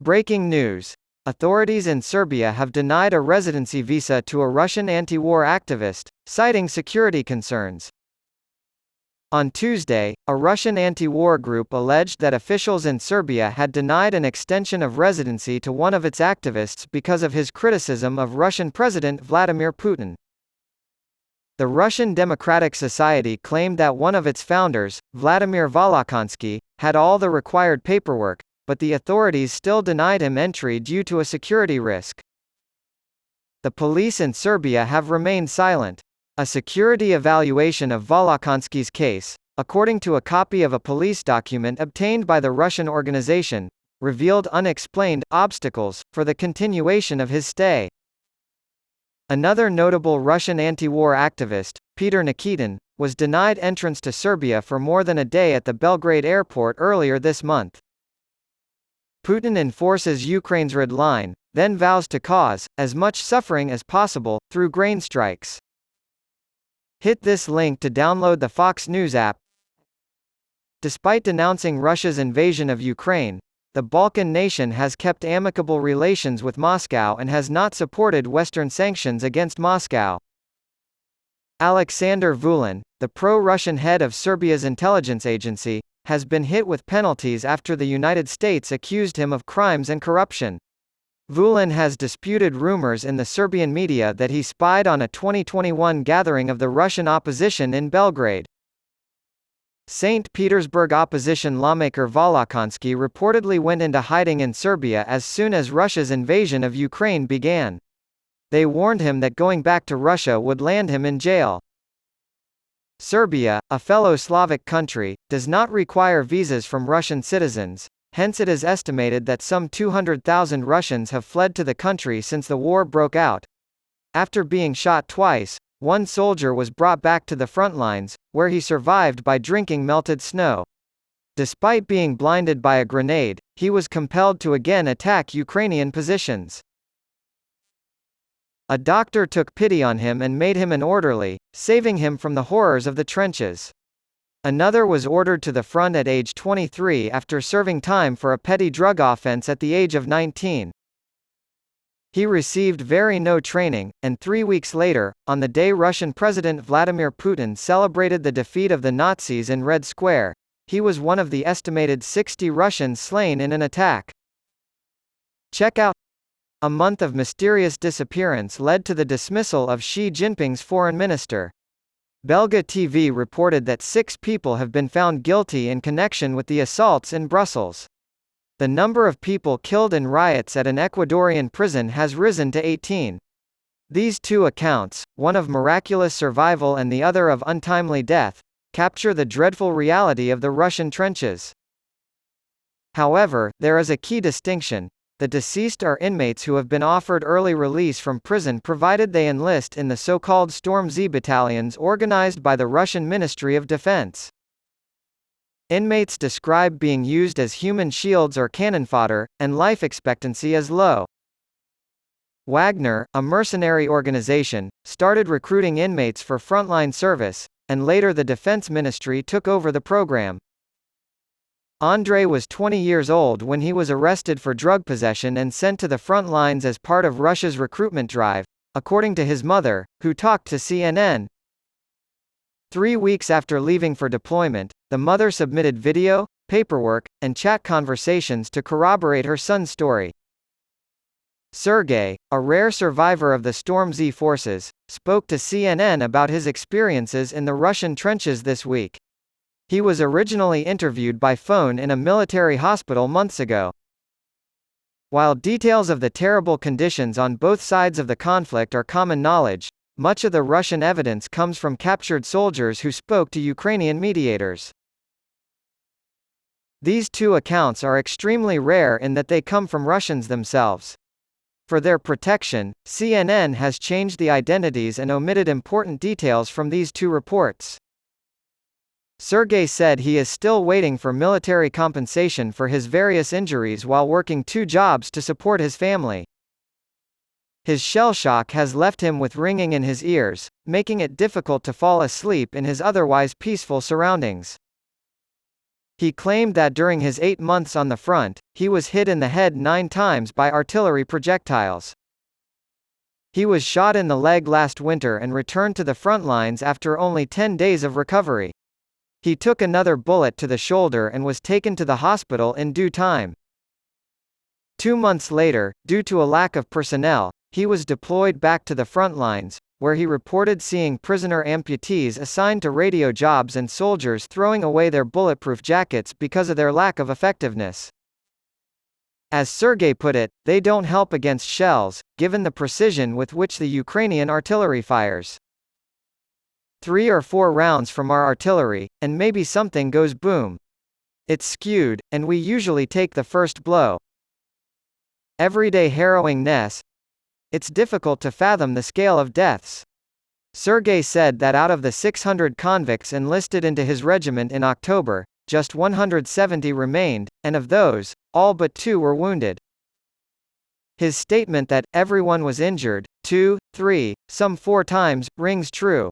Breaking news. Authorities in Serbia have denied a residency visa to a Russian anti-war activist, citing security concerns. On Tuesday, a Russian anti-war group alleged that officials in Serbia had denied an extension of residency to one of its activists because of his criticism of Russian President Vladimir Putin. The Russian Democratic Society claimed that one of its founders, Vladimir Volokonsky, had all the required paperwork, but the authorities still denied him entry due to a security risk. The police in Serbia have remained silent. A security evaluation of Volokonsky's case, according to a copy of a police document obtained by the Russian organization, revealed unexplained obstacles for the continuation of his stay. Another notable Russian anti-war activist, Peter Nikitin, was denied entrance to Serbia for more than a day at the Belgrade airport earlier this month. Putin enforces Ukraine's red line, then vows to cause as much suffering as possible through grain strikes. Hit this link to download the Fox News app. Despite denouncing Russia's invasion of Ukraine, the Balkan nation has kept amicable relations with Moscow and has not supported Western sanctions against Moscow. Alexander Vulin, the pro-Russian head of Serbia's intelligence agency, has been hit with penalties after the United States accused him of crimes and corruption. Vulin has disputed rumors in the Serbian media that he spied on a 2021 gathering of the Russian opposition in Belgrade. St. Petersburg opposition lawmaker Volokonsky reportedly went into hiding in Serbia as soon as Russia's invasion of Ukraine began. They warned him that going back to Russia would land him in jail. Serbia, a fellow Slavic country, does not require visas from Russian citizens, hence it is estimated that some 200,000 Russians have fled to the country since the war broke out. After being shot twice, one soldier was brought back to the front lines, where he survived by drinking melted snow. Despite being blinded by a grenade, he was compelled to again attack Ukrainian positions. A doctor took pity on him and made him an orderly, saving him from the horrors of the trenches. Another was ordered to the front at age 23 after serving time for a petty drug offense at the age of 19. He received very no training, and 3 weeks later, on the day Russian President Vladimir Putin celebrated the defeat of the Nazis in Red Square, he was one of the estimated 60 Russians slain in an attack. Check out. A month of mysterious disappearance led to the dismissal of Xi Jinping's foreign minister. Belga TV reported that 6 people have been found guilty in connection with the assaults in Brussels. The number of people killed in riots at an Ecuadorian prison has risen to 18. These two accounts, one of miraculous survival and the other of untimely death, capture the dreadful reality of the Russian trenches. However, there is a key distinction. The deceased are inmates who have been offered early release from prison provided they enlist in the so-called Storm Z battalions organized by the Russian Ministry of Defense. Inmates describe being used as human shields or cannon fodder, and life expectancy as low. Wagner, a mercenary organization, started recruiting inmates for frontline service, and later the Defense Ministry took over the program. Andrei was 20 years old when he was arrested for drug possession and sent to the front lines as part of Russia's recruitment drive, according to his mother, who talked to CNN. 3 weeks after leaving for deployment, the mother submitted video, paperwork, and chat conversations to corroborate her son's story. Sergei, a rare survivor of the Storm Z forces, spoke to CNN about his experiences in the Russian trenches this week. He was originally interviewed by phone in a military hospital months ago. While details of the terrible conditions on both sides of the conflict are common knowledge, much of the Russian evidence comes from captured soldiers who spoke to Ukrainian mediators. These two accounts are extremely rare in that they come from Russians themselves. For their protection, CNN has changed the identities and omitted important details from these two reports. Sergei said he is still waiting for military compensation for his various injuries while working 2 jobs to support his family. His shell shock has left him with ringing in his ears, making it difficult to fall asleep in his otherwise peaceful surroundings. He claimed that during his 8 months on the front, he was hit in the head 9 times by artillery projectiles. He was shot in the leg last winter and returned to the front lines after only 10 days of recovery. He took another bullet to the shoulder and was taken to the hospital in due time. 2 months later, due to a lack of personnel, he was deployed back to the front lines, where he reported seeing prisoner amputees assigned to radio jobs and soldiers throwing away their bulletproof jackets because of their lack of effectiveness. As Sergei put it, they don't help against shells, given the precision with which the Ukrainian artillery fires. 3 or 4 rounds from our artillery, and maybe something goes boom. It's skewed, and we usually take the first blow. Everyday harrowingness. It's difficult to fathom the scale of deaths. Sergei said that out of the 600 convicts enlisted into his regiment in October, just 170 remained, and of those, all but 2 were wounded. His statement that everyone was injured, 2, 3, some 4 times, rings true.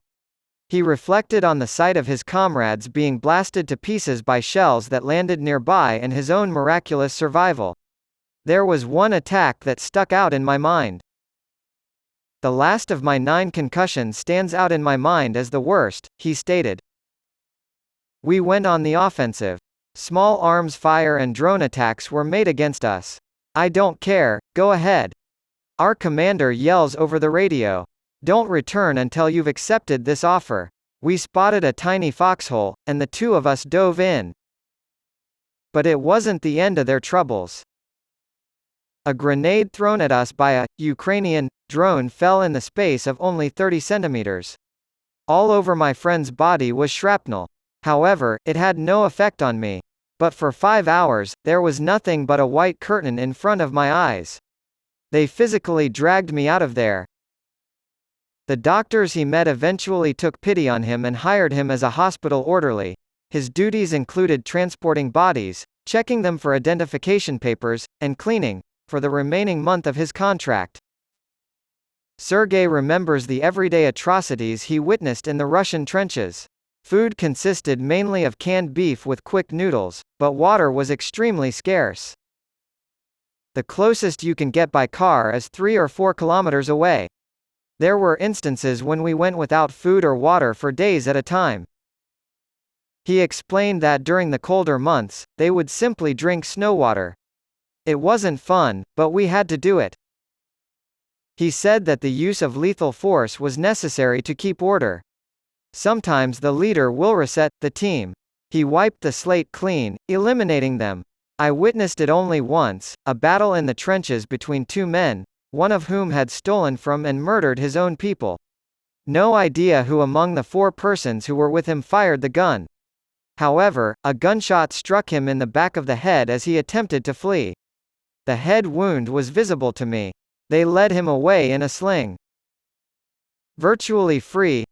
He reflected on the sight of his comrades being blasted to pieces by shells that landed nearby and his own miraculous survival. There was one attack that stuck out in my mind. The last of my 9 concussions stands out in my mind as the worst, he stated. We went on the offensive. Small arms fire and drone attacks were made against us. I don't care, go ahead. Our commander yells over the radio. Don't return until you've accepted this offer. We spotted a tiny foxhole, and the 2 of us dove in. But it wasn't the end of their troubles. A grenade thrown at us by a Ukrainian drone fell in the space of only 30 centimeters. All over my friend's body was shrapnel. However, it had no effect on me. But for 5 hours, there was nothing but a white curtain in front of my eyes. They physically dragged me out of there. The doctors he met eventually took pity on him and hired him as a hospital orderly. His duties included transporting bodies, checking them for identification papers, and cleaning, for the remaining month of his contract. Sergei remembers the everyday atrocities he witnessed in the Russian trenches. Food consisted mainly of canned beef with quick noodles, but water was extremely scarce. The closest you can get by car is 3 or 4 kilometers away. There were instances when we went without food or water for days at a time. He explained that during the colder months, they would simply drink snow water. It wasn't fun, but we had to do it. He said that the use of lethal force was necessary to keep order. Sometimes the leader will reset the team. He wiped the slate clean, eliminating them. I witnessed it only once, a battle in the trenches between 2 men, one of whom had stolen from and murdered his own people. No idea who among the 4 persons who were with him fired the gun. However, a gunshot struck him in the back of the head as he attempted to flee. The head wound was visible to me. They led him away in a sling. Virtually free,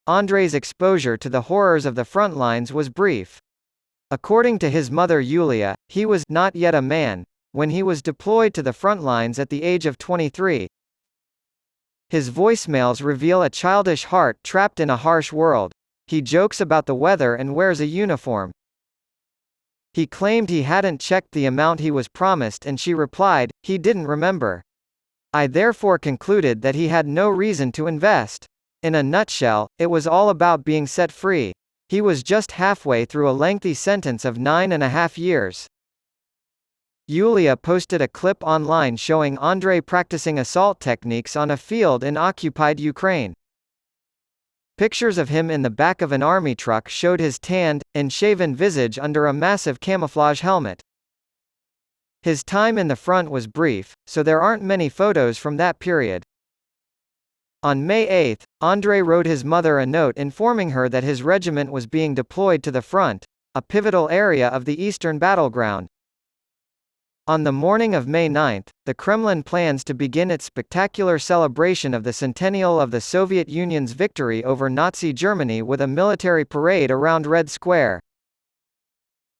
Andrei's exposure to the horrors of the front lines was brief. According to his mother Yulia, he was not yet a man when he was deployed to the front lines at the age of 23. His voicemails reveal a childish heart trapped in a harsh world. He jokes about the weather and wears a uniform. He claimed he hadn't checked the amount he was promised and she replied, he didn't remember. I therefore concluded that he had no reason to invest. In a nutshell, it was all about being set free. He was just halfway through a lengthy sentence of 9.5 years. Yulia posted a clip online showing Andrei practicing assault techniques on a field in occupied Ukraine. Pictures of him in the back of an army truck showed his tanned, unshaven visage under a massive camouflage helmet. His time in the front was brief, so there aren't many photos from that period. On May 8, Andrei wrote his mother a note informing her that his regiment was being deployed to the front, a pivotal area of the eastern battleground. On the morning of May 9, the Kremlin plans to begin its spectacular celebration of the centennial of the Soviet Union's victory over Nazi Germany with a military parade around Red Square.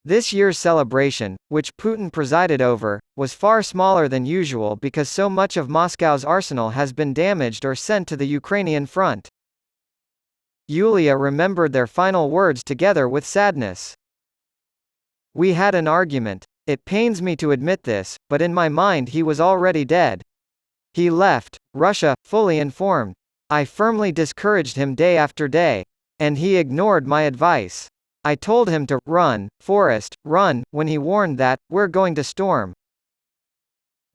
This year's celebration, which Putin presided over, was far smaller than usual because so much of Moscow's arsenal has been damaged or sent to the Ukrainian front. Yulia remembered their final words together with sadness. We had an argument. It pains me to admit this, but in my mind he was already dead. He left Russia, fully informed. I firmly discouraged him day after day. And he ignored my advice. I told him to run, Forrest, run, when he warned that, we're going to storm.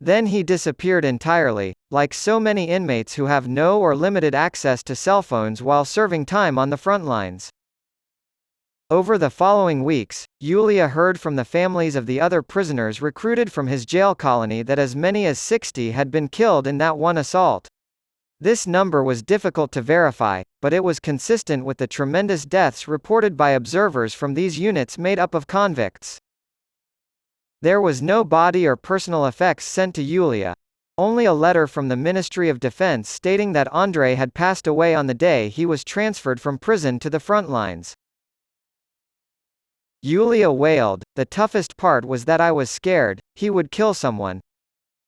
Then he disappeared entirely, like so many inmates who have no or limited access to cell phones while serving time on the front lines. Over the following weeks, Yulia heard from the families of the other prisoners recruited from his jail colony that as many as 60 had been killed in that one assault. This number was difficult to verify, but it was consistent with the tremendous deaths reported by observers from these units made up of convicts. There was no body or personal effects sent to Yulia. Only a letter from the Ministry of Defense stating that Andrei had passed away on the day he was transferred from prison to the front lines. Yulia wailed, "The toughest part was that I was scared, he would kill someone.